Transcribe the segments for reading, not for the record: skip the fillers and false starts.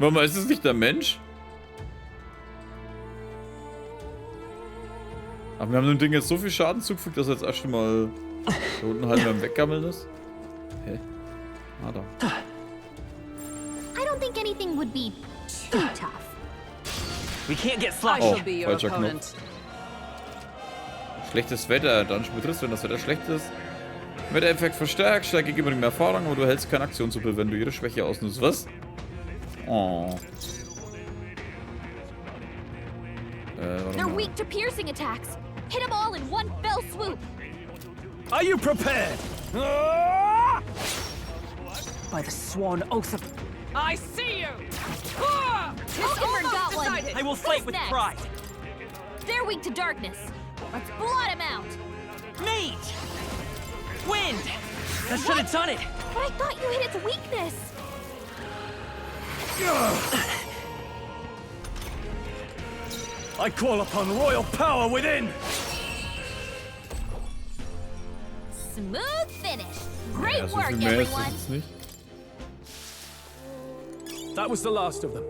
Warte mal, ist es nicht der Mensch? Aber wir haben dem Ding jetzt so viel Schaden zugefügt, dass er jetzt erst mal da unten halt beim Weggammeln ist. Hä? Ah, da. I don't think anything would be too tough. We can't get I sluggish. shall be your falscher Knopf. opponent. Schlechtes Wetter, dann betriffst, wenn das Wetter schlecht ist. Wettereffekt verstärkt, steigt gegenüber dem Erfahrung, aber du hältst keine Aktion zu, wenn du ihre Schwäche ausnutzt. Was? Oh. Warte They're mal. weak to piercing attacks. Hit them all in one fell swoop. Are you prepared? By the sworn oath of... I see you! Pokémon got one. I will fight Who's with next? pride. They're weak to darkness. Let's blot them out. Mage! Wind! That should have done it! But I thought you hit its weakness. I call upon royal power within! Smooth finish. Ja, Great so work, viel mehr ist everyone. das jetzt nicht. That was the last of them.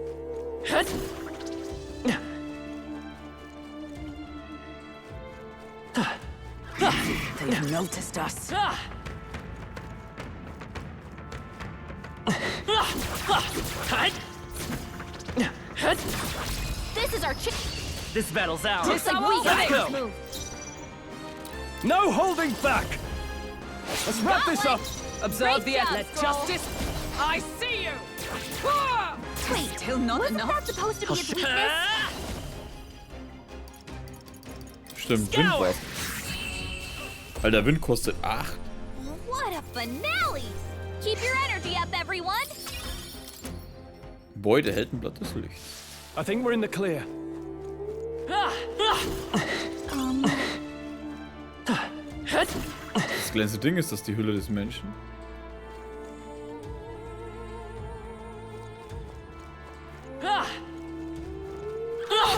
They've noticed us. This is our chick. This battle's ours. Looks like we got Let's this go. move. No holding back! Let's wrap this up! Observe Great the job, end. Let Skull. justice... I see you! Wait, Still not wasn't enough. that supposed to be its weakness? Stimmt, Wind war's. Alter, Wind kostet 8. What a finale! Keep your energy up, everyone. Beute hält ein Blatt des Lichts. I think we're in the clear. Das glänzende Ding ist das die Hülle des Menschen.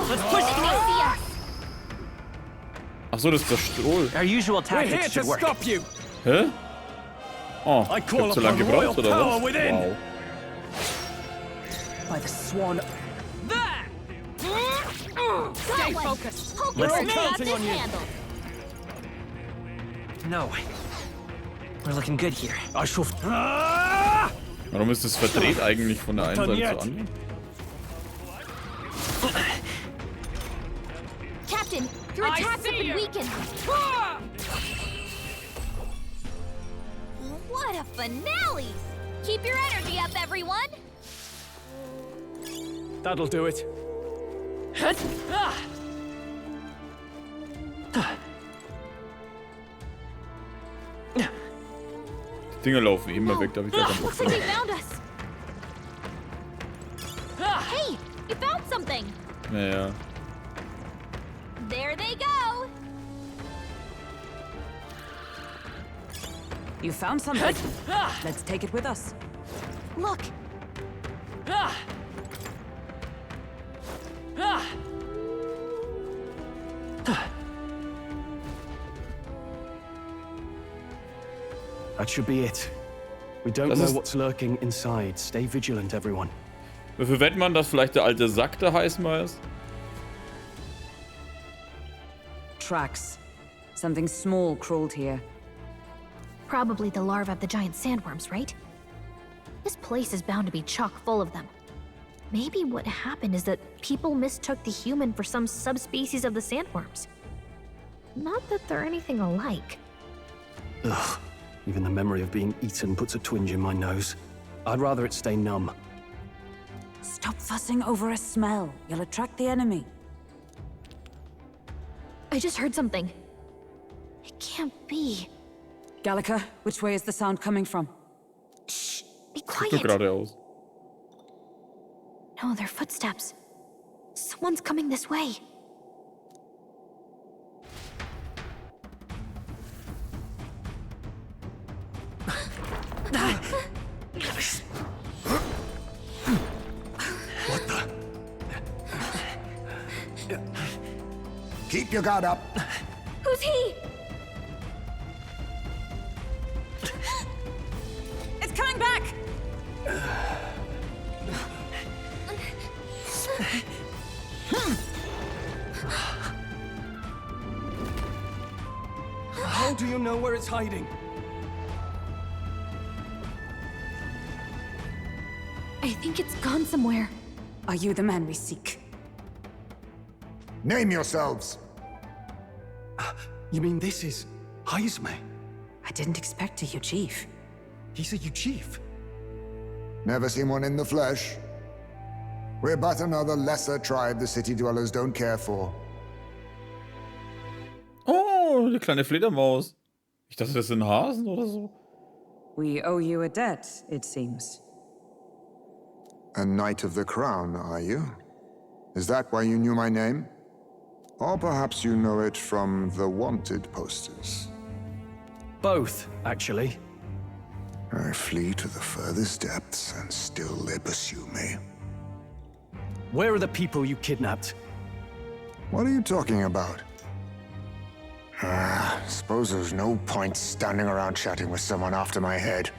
Let's push They see us. Achso, das ist der Strohl. Our usual We're here tactics to should work. stop you. Hä? Oh, I ich call hab zu lange upon royal gebraucht, oder power was? within. Wow. By the sworn... Stay focused. Pokemon Let's got counting this on you. handled. No. We're looking good here. I shall. Ah! Warum ist das verdreht eigentlich von der einen Not done Seite yet. zur anderen? Captain, your I attacks have see been you. weakened. What a finale! Keep your energy up, everyone. That'll do it. Die Dinger laufen eh immer weg, da hab ich gar keinen Bock Looks like drauf. they found us. Hey, you found something. Naja. There they go. You found something. Let's take it with us. Look, That should be it. We don't Das know ist- what's lurking inside. Stay vigilant, everyone. Wofür wettet man, dass vielleicht der alte Sack der Heißmeier ist? Tracks. Something small crawled here. probably the larvae of the giant sandworms, right? This place is bound to be chock full of them. Maybe what happened is that people mistook the human for some subspecies of the sandworms. Not that they're anything alike. Ugh. Even the memory of being eaten puts a twinge in my nose. I'd rather it stay numb. Stop fussing over a smell. You'll attract the enemy. I just heard something. It can't be. Gallica, which way is the sound coming from? Shh, be Guck quiet. geradeaus. No, they're footsteps. Someone's coming this way. Keep your guard up. Who's he? It's coming back! How do you know where it's hiding? I think it's gone somewhere. Are you the man we seek? Name yourselves. You mean this is Heisme? I didn't expect a huge chief. He's a Uchief. Never seen one in the flesh. We're but another lesser tribe the city dwellers don't care for. Oh, eine kleine Fledermaus. Ich dachte, das sind Hasen oder so. We owe you a debt, it seems. A Knight of the Crown, are you? Is that why you knew my name? Or perhaps you know it from the wanted posters. Both, actually. I flee to the furthest depths, and still they pursue me. Where are the people you kidnapped? What are you talking about? Suppose there's no point standing around chatting with someone after my head.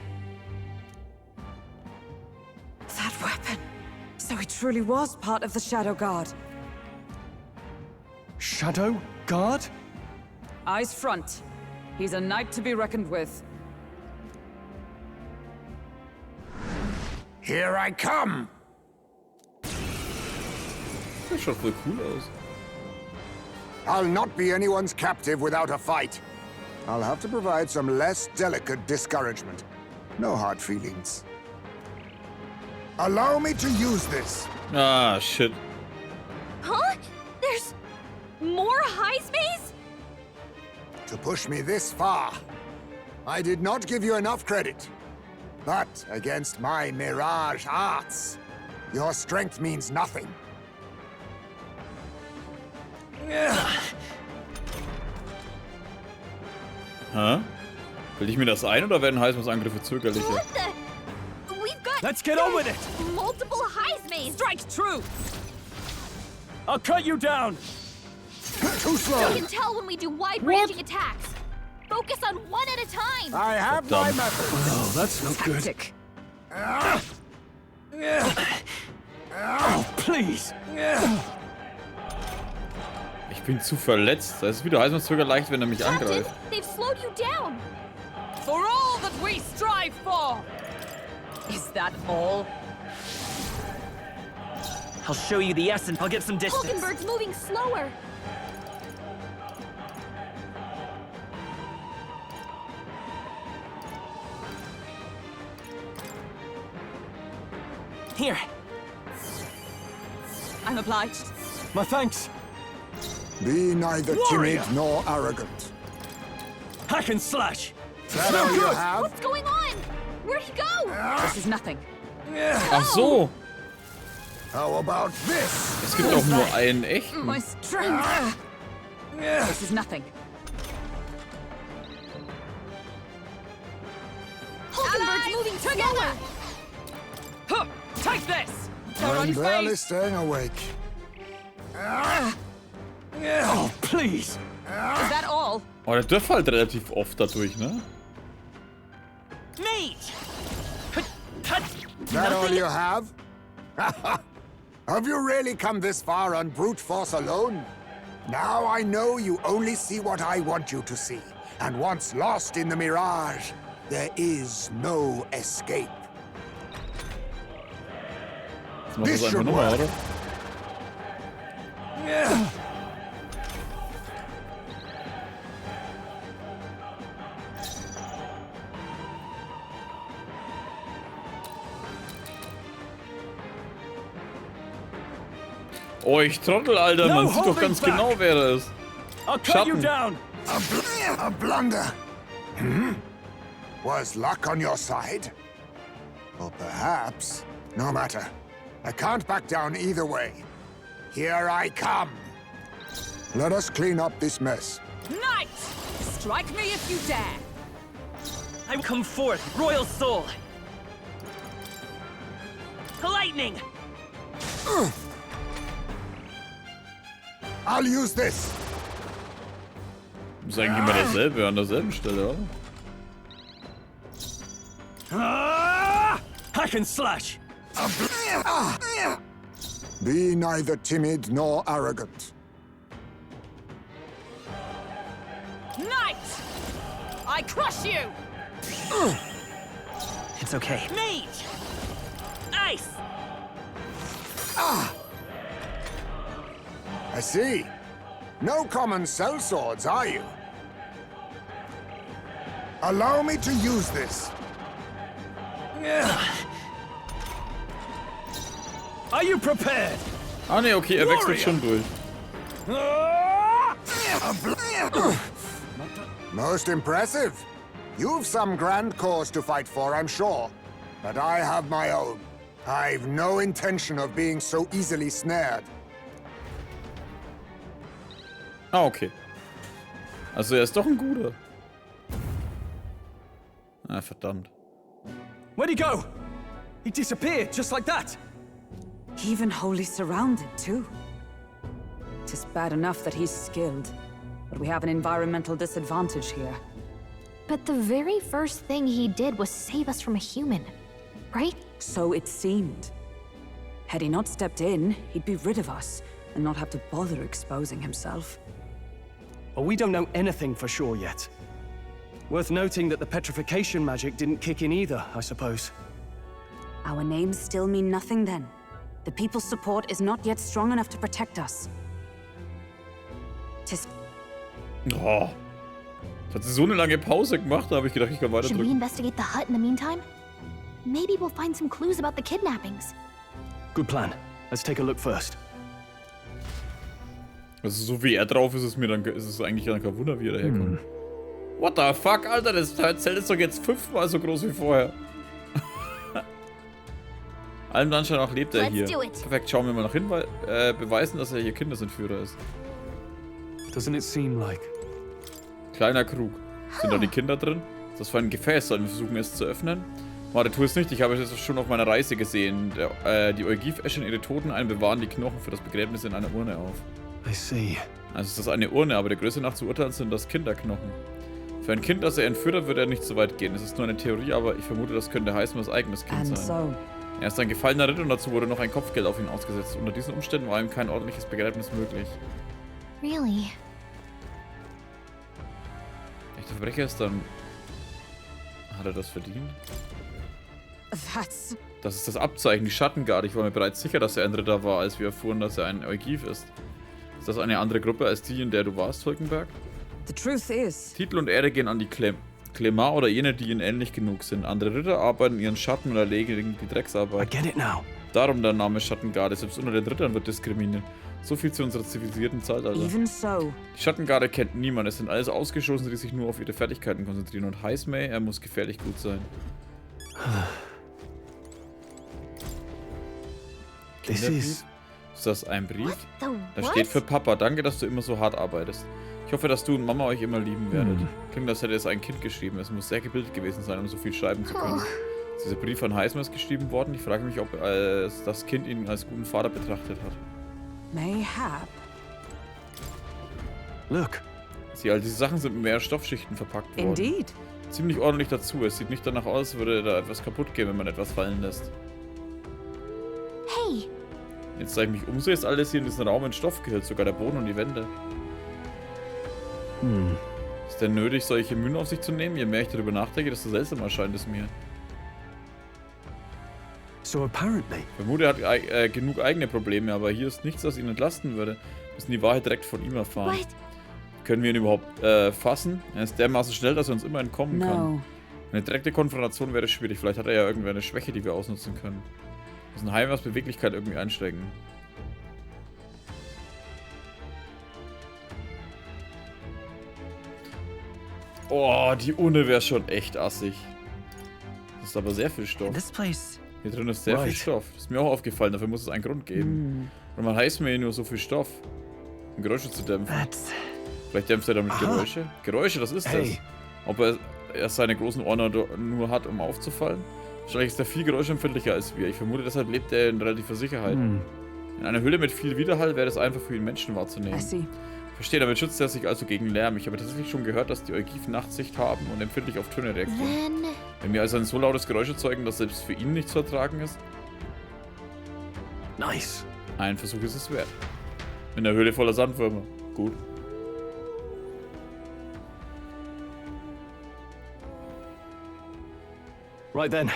That weapon! So he truly was part of the Shadow Guard. Shadow Guard? Eyes front. He's a knight to be reckoned with. Here I come! Das schaut voll cool aus. I'll not be anyone's captive without a fight. I'll have to provide some less delicate discouragement. No hard feelings. Allow me to use this. Ah, shit. Huh? There's more Heismes? To push me this far. I did not give you enough credit. But against my mirage arts, your strength means nothing. Hä? Will ich mir das ein oder werden Heismus-Angriffe zögerlicher? What the? We've got Let's get on with it! multiple Heismes! Strike true! I'll cut you down! Too slow! You can tell when we do wide-ranging attacks. Focus on one at a time. I have my Dumb. methods. Oh, that's no good. Tactic. Oh, please! Ich bin zu verletzt. Das ist wieder Heismus-Zöger leicht, wenn er mich Captain, angreift. they've slowed you down. For all that we strive for! Is that all? I'll show you the essence. I'll get some distance. Hulkenberg's moving slower. Here. I'm obliged. My thanks. Be neither Warrior! timid nor arrogant. Hack and slash! That all you have? What's going on? Where'd he go? This is nothing. Ach so. How about this? Es gibt auch nur einen echten. My strength. This is nothing. Hulkenberg's moving slower. Huh. Take this! They're I'm barely unfazed. staying awake. Oh, please! Is that all? Oh, der dürft halt relativ oft dadurch, ne? Mate! That all you have? Have you really come this far on brute force alone? Now I know you only see what I want you to see. And once lost in the mirage, there is no escape. Jetzt machen wir es einfach nochmal, oder? Oh, ich Trottel, Alter. Man sieht doch ganz genau, wer das ist. I'll cut you Schatten. down! A blunder. Was luck on your side? Or perhaps... No matter. I can't back down either way. Here I come. Let us clean up this mess. Knight! Strike me if you dare. I come forth, royal soul. Lightning! I'll use this. Ist eigentlich immer derselbe, an derselben Stelle, oder? Ah! Hack and slash! Be neither timid nor arrogant. Knight! I crush you! It's okay. Mage! Ice! I see. No common cell swords, are you? Allow me to use this. Are you prepared? Ah ne, okay, er wechselt schon durch. Most impressive. You've some grand cause to fight for, I'm sure. But I have my own. I've no intention of being so easily snared. Ah, okay. Also er ist doch ein guter. Ah, verdammt. Where'd he go? He disappeared just like that. Even wholly surrounded, too. 'Tis bad enough that he's skilled, but we have an environmental disadvantage here. But the very first thing he did was save us from a human, right? So it seemed. Had he not stepped in, he'd be rid of us, and not have to bother exposing himself. Well, we don't know anything for sure yet. Worth noting that the petrification magic didn't kick in either, I suppose. Our names still mean nothing then. The people's support is not yet strong enough to protect us. 'Tis Oh. Hat sie so eine lange Pause gemacht, da habe ich gedacht, ich kann weiter Should we drücken. investigate the hut in the meantime? Maybe we'll find some clues about the kidnappings. Good plan. Let's take a look first. Also so wie er drauf ist, ist es eigentlich kein Wunder, wie er daherkommt. What the fuck, Alter, das Zelt ist doch jetzt 5-mal so groß wie vorher. Allem Anschein nach lebt er Let's hier. do it. Perfekt, schauen wir mal nach hin, weil beweisen, dass er hier Kindesentführer ist. Doesn't it seem like? Kleiner Krug. Sind da die Kinder drin? Das war ein Gefäß, sollen wir versuchen es zu öffnen? Warte, tu es nicht, ich habe es schon auf meiner Reise gesehen. Die Eugif äschen ihre Toten ein, bewahren die Knochen für das Begräbnis in einer Urne auf. I see. Also ist das eine Urne, aber der Größe nach zu urteilen sind das Kinderknochen. Für ein Kind, das er entführt hat, würde er nicht so weit gehen. Es ist nur eine Theorie, aber ich vermute, das könnte Heismers eigenes Kind and sein. so. Er ist ein gefallener Ritter und dazu wurde noch ein Kopfgeld auf ihn ausgesetzt. Unter diesen Umständen war ihm kein ordentliches Begräbnis möglich. Really? Echter Verbrecher ist dann... Hat er das verdient? That's... Das ist das Abzeichen, die Schattengarde. Ich war mir bereits sicher, dass er ein Ritter war, als wir erfuhren, dass er ein Eugif ist. Ist das eine andere Gruppe als die, in der du warst, Hulkenberg? The truth is... Titel und Ehre gehen an die Clemar oder jene, die ihnen ähnlich genug sind. Andere Ritter arbeiten ihren Schatten und erledigen die I Drecksarbeit. get it now. Darum der Name Schattengarde. Selbst unter den Rittern wird diskriminiert. So viel zu unserer zivilisierten Zeitalter. Even so. Die Schattengarde kennt niemand. Es sind alles Ausgestoßene, die sich nur auf ihre Fertigkeiten konzentrieren. Und Heismay, er muss gefährlich gut sein. This Kinderbrief? is... Ist das ein Brief? What the Da what? steht für Papa. Danke, dass du immer so hart arbeitest. Ich hoffe, dass du und Mama euch immer lieben werdet. Klingt, als hätte es ein Kind geschrieben. Es muss sehr gebildet gewesen sein, um so viel schreiben zu können. Ist dieser Brief an Heismers geschrieben worden? Ich frage mich, ob das Kind ihn als guten Vater betrachtet hat. Mayhap. Look. Sieh, all diese Sachen sind mit mehr Stoffschichten verpackt worden. Indeed. Ziemlich ordentlich dazu. Es sieht nicht danach aus, als würde da etwas kaputt gehen, wenn man etwas fallen lässt. Hey, Jetzt, da ich mich umsehe, ist alles hier in diesem Raum in Stoff gehüllt, sogar der Boden und die Wände. Ist denn nötig, solche Mühen auf sich zu nehmen? Je mehr ich darüber nachdenke, desto seltsamer erscheint es mir. So apparently... Ich vermute, er hat genug eigene Probleme, aber hier ist nichts, das ihn entlasten würde. Wir müssen die Wahrheit direkt von ihm erfahren. what? Können wir ihn überhaupt fassen? Er ist dermaßen schnell, dass er uns immer entkommen kann. No. Eine direkte Konfrontation wäre schwierig. Vielleicht hat er ja irgendwer eine Schwäche, die wir ausnutzen können. Wir müssen Heimers Beweglichkeit irgendwie einstecken. Oh, die Urne wäre schon echt assig. Das ist aber sehr viel Stoff. This place. Hier drin ist sehr viel Right. Stoff. Das ist mir auch aufgefallen, dafür muss es einen Grund geben. Und man heißt mir hier nur so viel Stoff, um Geräusche zu dämpfen. That's... Vielleicht dämpft er damit Aha. Geräusche? Geräusche, das ist Hey. das. Ob er seine großen Ohren nur hat, um aufzufallen? Wahrscheinlich ist er viel geräuschempfindlicher als wir. Ich vermute, deshalb lebt er in relativer Sicherheit. In einer Höhle mit viel Widerhall wäre es einfach für ihn, Menschen wahrzunehmen. I see. Verstehe, damit schützt er sich also gegen Lärm. Ich habe tatsächlich schon gehört, dass die Eugif Nachtsicht haben und empfindlich auf Töne reagieren. Then Wenn wir also ein so lautes Geräusch erzeugen, das selbst für ihn nicht zu ertragen ist, Nice. ein Versuch ist es wert. In der Höhle voller Sandwürmer. Gut. Right then,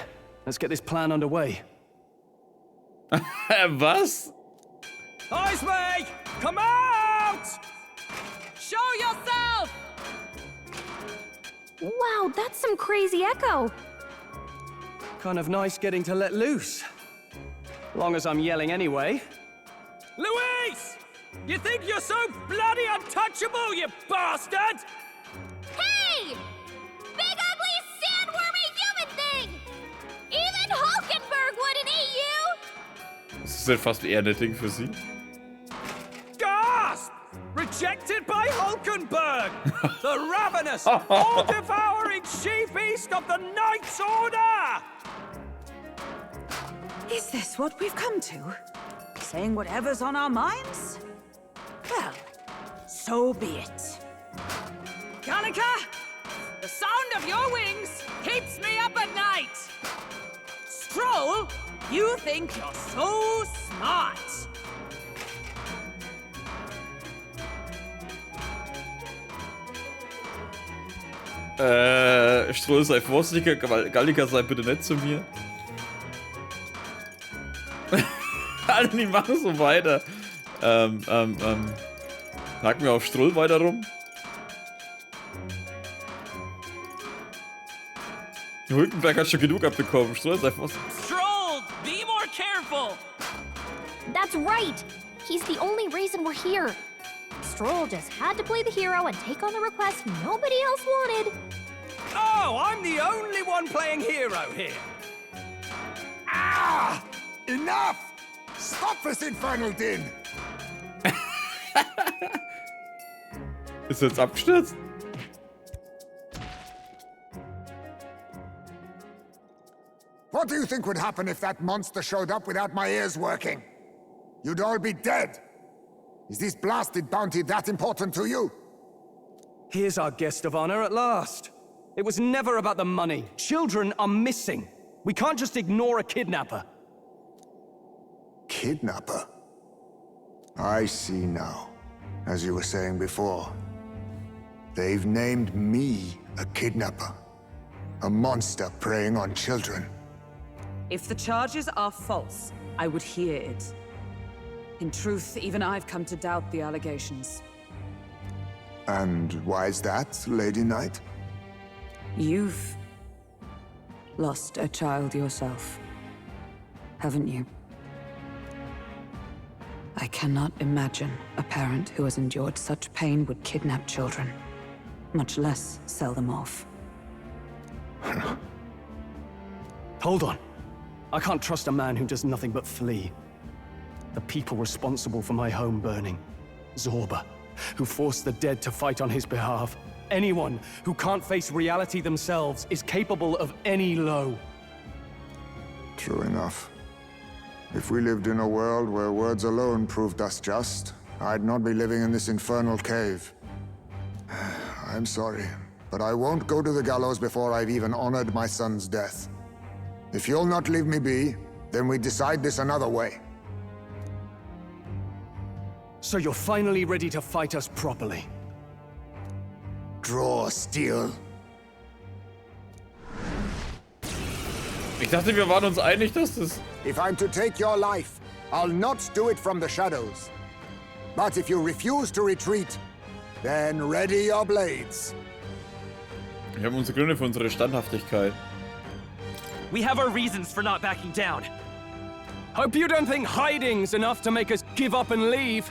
let's get this plan underway. Was? Heismay! Come out! Show yourself! Wow, that's some crazy echo. Kind of nice getting to let loose. Long as I'm yelling anyway. Luis! You think you're so bloody untouchable, you bastard? Hey! Big ugly sandwormy human thing! Even Hulkenberg wouldn't eat you! Das ist ja fast eher ein Ding für sie. Gasp! Rejected by Hulkenberg! The ravenous, all-devouring she-beast of the Knight's Order! Is this what we've come to? Saying whatever's on our minds? Well, so be it. Gallica, the sound of your wings keeps me up at night. Stroll, you think you're so smart. Stroll sei vorsichtiger, Gallica sei bitte nett zu mir. Alle, die machen so weiter. Haken wir auf Stroll weiter rum. Hulkenberg hat schon genug abbekommen. Stroll sei vorsichtig. Stroll, be more careful. That's right! He's the only reason we're here. Stroll just had to play the hero and take on the request nobody else wanted. Oh, I'm the only one playing hero here. Ah! Enough! Stop this infernal din! Ist jetzt abgestürzt? What do you think would happen if that monster showed up without my ears working? You'd all be dead. Is this blasted bounty that important to you? Here's our guest of honor at last. It was never about the money. Children are missing. We can't just ignore a kidnapper. Kidnapper? I see now. As you were saying before, they've named me a kidnapper. A monster preying on children. If the charges are false, I would hear it. In truth, even I've come to doubt the allegations. And why is that, Lady Knight? You've lost a child yourself, haven't you? I cannot imagine a parent who has endured such pain would kidnap children, much less sell them off. Hold on. I can't trust a man who does nothing but flee. The people responsible for my home burning. Zorba, who forced the dead to fight on his behalf. Anyone who can't face reality themselves is capable of any low. True enough. If we lived in a world where words alone proved us just, I'd not be living in this infernal cave. I'm sorry, but I won't go to the gallows before I've even honored my son's death. If you'll not leave me be, then we decide this another way. So you're finally ready to fight us properly. Draw steel. Ich dachte, wir waren uns einig, dass das... If I'm to take your life, I'll not do it from the shadows. But if you refuse to retreat, then ready your blades. Wir haben unsere Gründe für unsere Standhaftigkeit. We have our reasons for not backing down. Hope you don't think hiding's enough to make us give up and leave.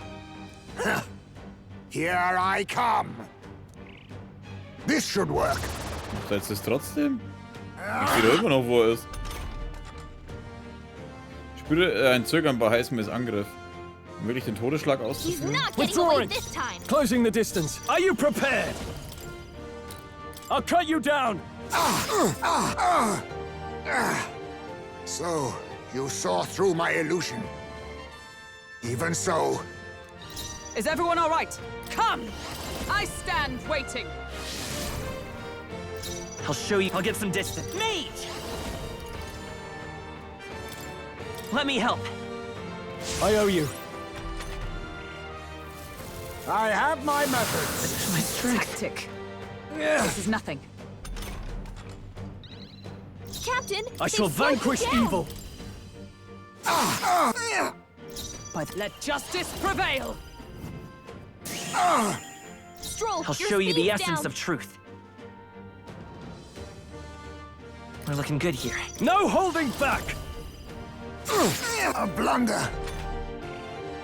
Here I come. This should work. Setzt es trotzdem? Ich sehe doch immer noch, wo er ist. Ich spüre ein Zögern bei Highsmiths Angriff. Um wirklich den Todesschlag He's auszuführen? not getting away Withdrawing. this time. Closing the distance. Are you prepared? I'll cut you down. So, you saw through my illusion. Even so, Is everyone all right? Come! I stand waiting. I'll show you. I'll get some distance. Mage! Let me help. I owe you. I have my methods. My strength. Tactic. This is nothing. Captain Captain! I shall vanquish evil. Let justice prevail! Stroll, I'll show you the essence of truth. We're looking good here. No holding back! A blunder.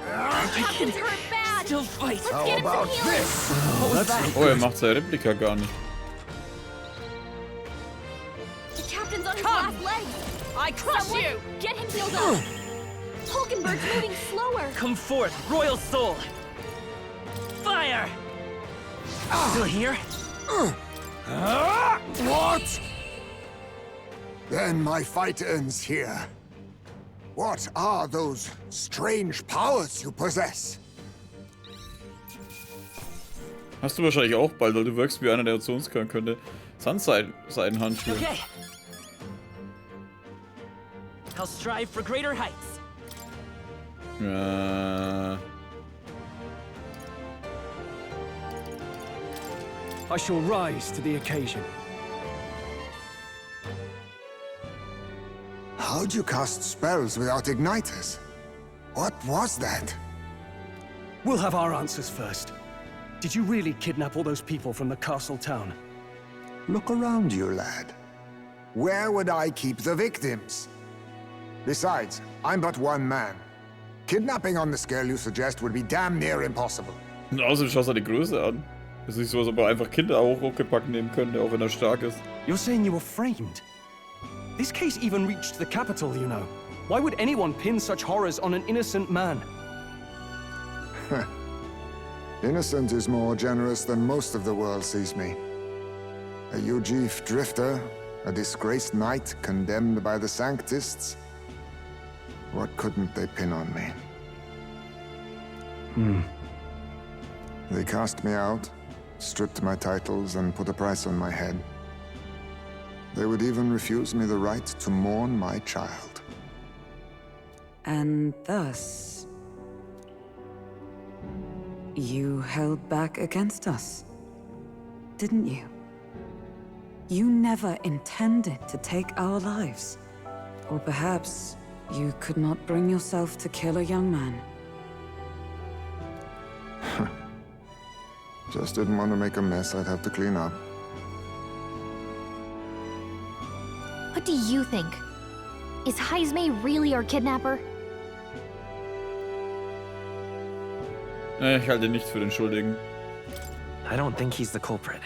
Captain's hurt bad! Still fight. Let's How get him some about healing! this? Oh, er macht seine Replika gar nicht. The captain's on his Come. last legs! I crush Someone you! get him healed up! Hulkenberg's moving slower! Come forth, royal soul. Fire! Still here? What? Then my fight ends here. What are those strange powers you possess? Hast du wahrscheinlich auch bald, weil du wirkst wie einer, der zu uns gehören könnte. Sandseitenhandschuhe. Okay. I'll strive for greater heights. I shall rise to the occasion. How'd you cast spells without igniters? What was that? We'll have our answers first. Did you really kidnap all those people from the castle town? Look around you, lad. Where would I keep the victims? Besides, I'm but one man. Kidnapping on the scale you suggest would be damn near impossible. Und außerdem schaust du die Größe an. Es ist nicht so, als ob er einfach Kinder auch hochgepackt nehmen könnte, auch wenn er stark ist. You're saying you were framed? This case even reached the capital, you know. Why would anyone pin such horrors on an innocent man? Innocent is more generous than most of the world sees me. A Ujif drifter, a disgraced knight condemned by the Sanctists. What couldn't they pin on me? They cast me out, stripped my titles, and put a price on my head. They would even refuse me the right to mourn my child. And thus, you held back against us, didn't you? You never intended to take our lives. Or perhaps you could not bring yourself to kill a young man. Just didn't want to make a mess I'd have to clean up. What do you think? Is Heismay really our kidnapper? Ich halte nichts für den Schuldigen. I don't think he's the culprit.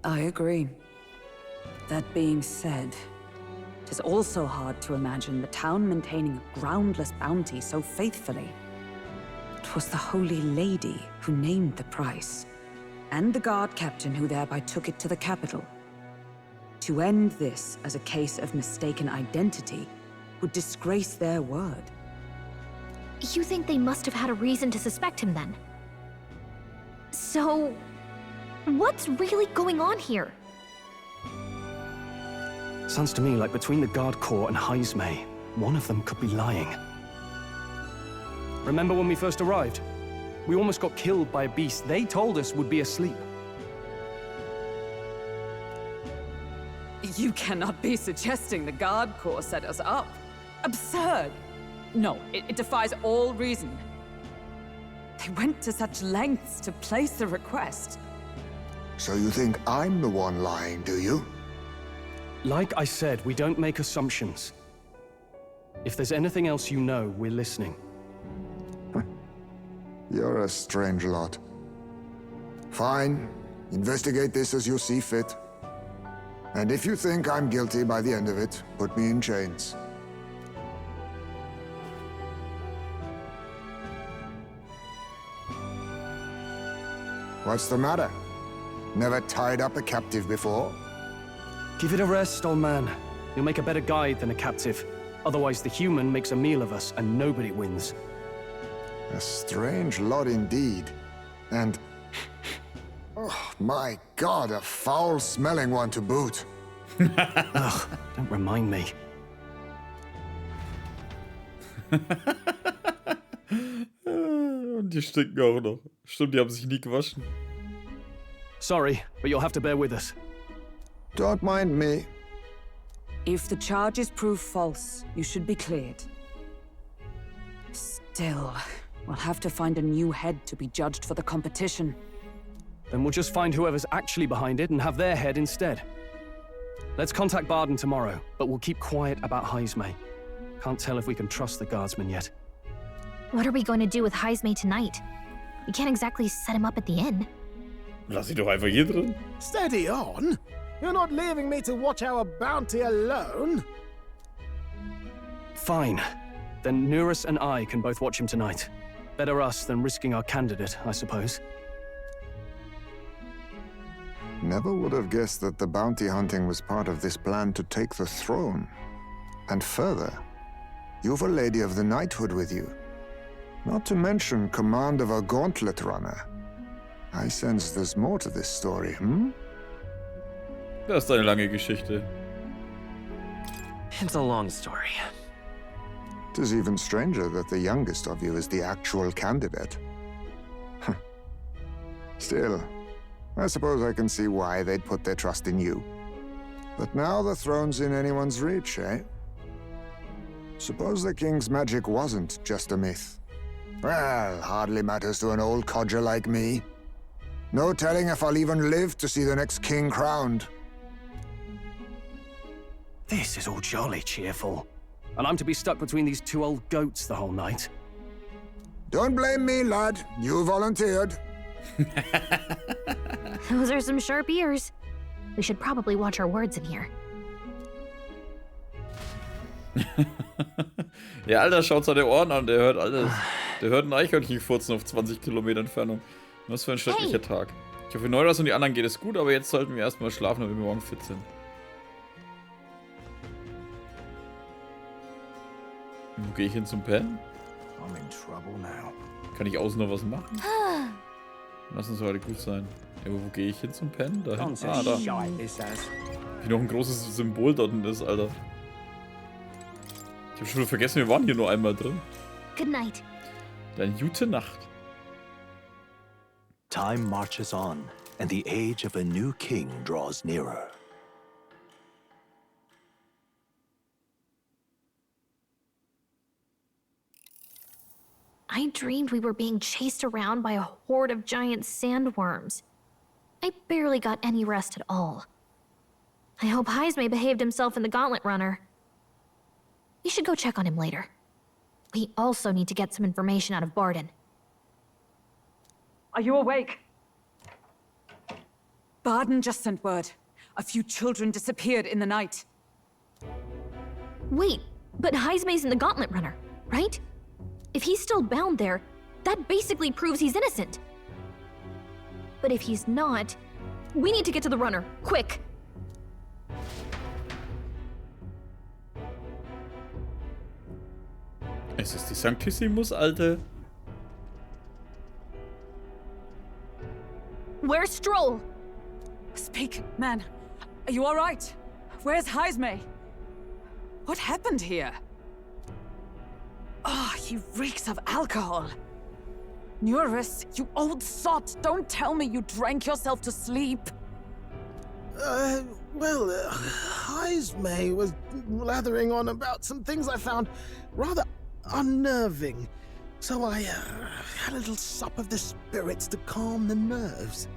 I agree. That being said, it is also hard to imagine the town maintaining a groundless bounty so faithfully. It was the Holy Lady who named the price, and the guard captain who thereby took it to the capital. To end this as a case of mistaken identity would disgrace their word. You think they must have had a reason to suspect him then? So, what's really going on here? Sounds to me like between the Guard Corps and Heismay, one of them could be lying. Remember when we first arrived? We almost got killed by a beast they told us would be asleep. You cannot be suggesting the Guard Corps set us up. Absurd! No, it defies all reason. They went to such lengths to place the request. So you think I'm the one lying, do you? Like I said, we don't make assumptions. If there's anything else you know, we're listening. You're a strange lot. Fine. Investigate this as you see fit. And if you think I'm guilty by the end of it, put me in chains. What's the matter? Never tied up a captive before? Give it a rest, old man. You'll make a better guide than a captive. Otherwise, the human makes a meal of us, and nobody wins. A strange lot indeed. And... oh, my God, a foul-smelling one to boot. Ugh, don't remind me. Und die stinken auch noch. Stimmt, die haben sich nie gewaschen. Sorry, but you'll have to bear with us. Don't mind me. If the charges prove false, you should be cleared. Still, we'll have to find a new head to be judged for the competition. Then we'll just find whoever's actually behind it and have their head instead. Let's contact Barden tomorrow, but we'll keep quiet about Heismay. Can't tell if we can trust the guardsman yet. What are we going to do with Heismay tonight? We can't exactly set him up at the inn. Lass sie doch einfach hier drin. Steady on. You're not leaving me to watch our bounty alone. Fine. Then Nurus and I can both watch him tonight. Better us than risking our candidate, I suppose. Never would have guessed that the bounty hunting was part of this plan to take the throne. And further, you've a Lady of the Knighthood with you. Not to mention command of a gauntlet runner. I sense there's more to this story, hmm? Das ist eine lange Geschichte. It's a long story. It is even stranger that the youngest of you is the actual candidate. Still, I suppose I can see why they'd put their trust in you. But now the throne's in anyone's reach, eh? Suppose the king's magic wasn't just a myth. Well, hardly matters to an old codger like me. No telling if I'll even live to see the next king crowned. This is all jolly cheerful. And I'm to be stuck between these two old goats the whole night. Don't blame me, lad. You volunteered. Those are some sharp ears. We should probably watch our words in here. Ja, Alter, schaut seine Ohren an, der hört alles. Der hört ein Eichhörnchen furzen auf 20 Kilometer Entfernung. Was für ein schrecklicher Tag. Ich hoffe, Neuras und die anderen geht es gut, aber jetzt sollten wir erstmal schlafen, damit wir morgen fit sind. Wo gehe ich hin zum Pennen? I'm in trouble now. Kann ich außen noch was machen? Lass uns heute gut sein. Ja, aber wo gehe ich hin zum Pennen? Da hin? Ah, da. Wie noch ein großes Symbol dort ist, Alter. Ich habe schon vergessen, wir waren hier nur einmal drin. Good night. Dann gute Nacht. Time marches on, and the age of a new king draws nearer. I dreamed we were being chased around by a horde of giant sandworms. I barely got any rest at all. I hope Heismay behaved himself in the Gauntlet Runner. We should go check on him later. We also need to get some information out of Barden. Are you awake? Barden just sent word. A few children disappeared in the night. Wait, but Heismay's in the Gauntlet Runner, right? If he's still bound there, that basically proves he's innocent. But if he's not, we need to get to the runner, quick! Es ist die Sanctissimus, Alte. Where's Stroll? Speak, man. Are you all right? Where's Heismay? What happened here? Ah, he reeks of alcohol. Nurus, you old sot, don't tell me you drank yourself to sleep. Heismay was blathering on about some things I found rather unnerving. So I had a little sup of the spirits to calm the nerves.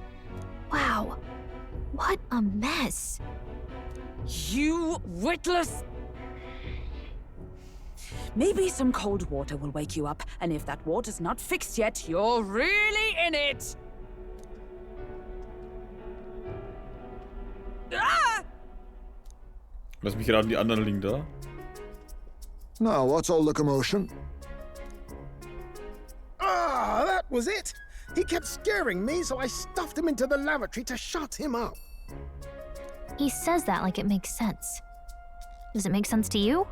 Wow, what a mess. You witless... Maybe some cold water will wake you up, and if that water's not fixed yet, you're really in it! Ah! Lass mich raten, die anderen liegen da. Now, what's all the commotion? Ah, that was it. He kept scaring me, so I stuffed him into the lavatory to shut him up. He says that like it makes sense. Does it make sense to you?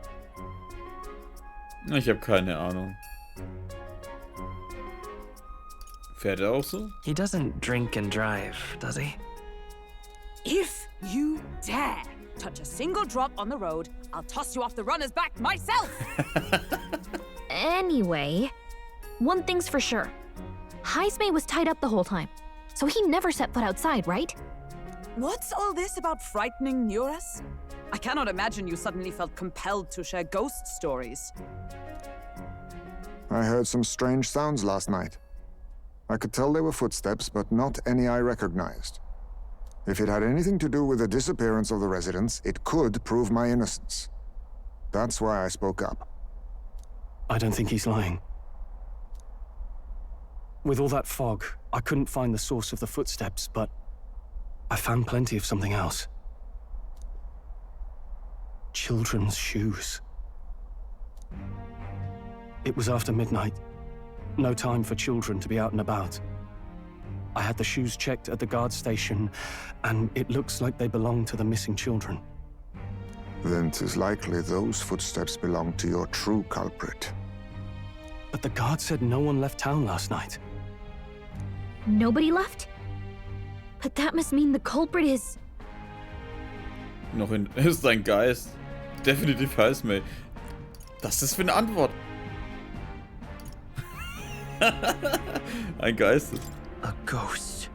Ich habe keine Ahnung. Fährt er auch so? He doesn't drink and drive, does he? If you dare touch a single drop on the road, I'll toss you off the runner's back myself! Anyway, one thing's for sure. Heismay was tied up the whole time, so he never set foot outside, right? What's all this about frightening Nurus? I cannot imagine you suddenly felt compelled to share ghost stories. I heard some strange sounds last night. I could tell they were footsteps, but not any I recognized. If it had anything to do with the disappearance of the residents, it could prove my innocence. That's why I spoke up. I don't think he's lying. With all that fog, I couldn't find the source of the footsteps, but I found plenty of something else. Children's shoes. It was after midnight. No time for children to be out and about. I had the shoes checked at the guard station, and it looks like they belong to the missing children. Then 'tis likely those footsteps belong to your true culprit. But the guard said no one left town last night. Nobody left? But that must mean the culprit is... Noch in... ist ein Geist. Definitiv Heismay. Das ist für eine Antwort. Ein Geist. A ghost.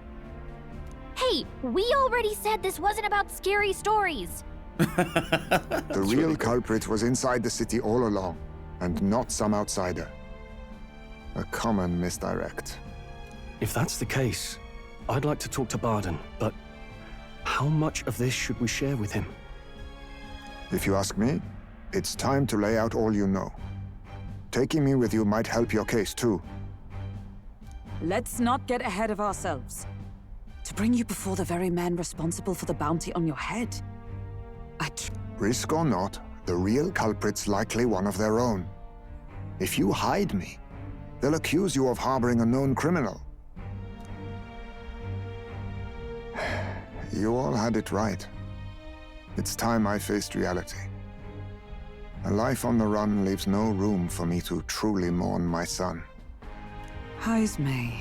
Hey, we already said this wasn't about scary stories. The real culprit was inside the city all along, and not some outsider. A common misdirect. If that's the case, I'd like to talk to Barden, but how much of this should we share with him? If you ask me, it's time to lay out all you know. Taking me with you might help your case too. Let's not get ahead of ourselves. To bring you before the very man responsible for the bounty on your head. Risk or not, the real culprit's likely one of their own. If you hide me, they'll accuse you of harboring a known criminal. You all had it right. It's time I faced reality. A life on the run leaves no room for me to truly mourn my son. Heismay.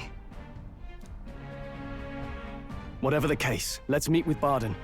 Whatever the case, let's meet with Barden.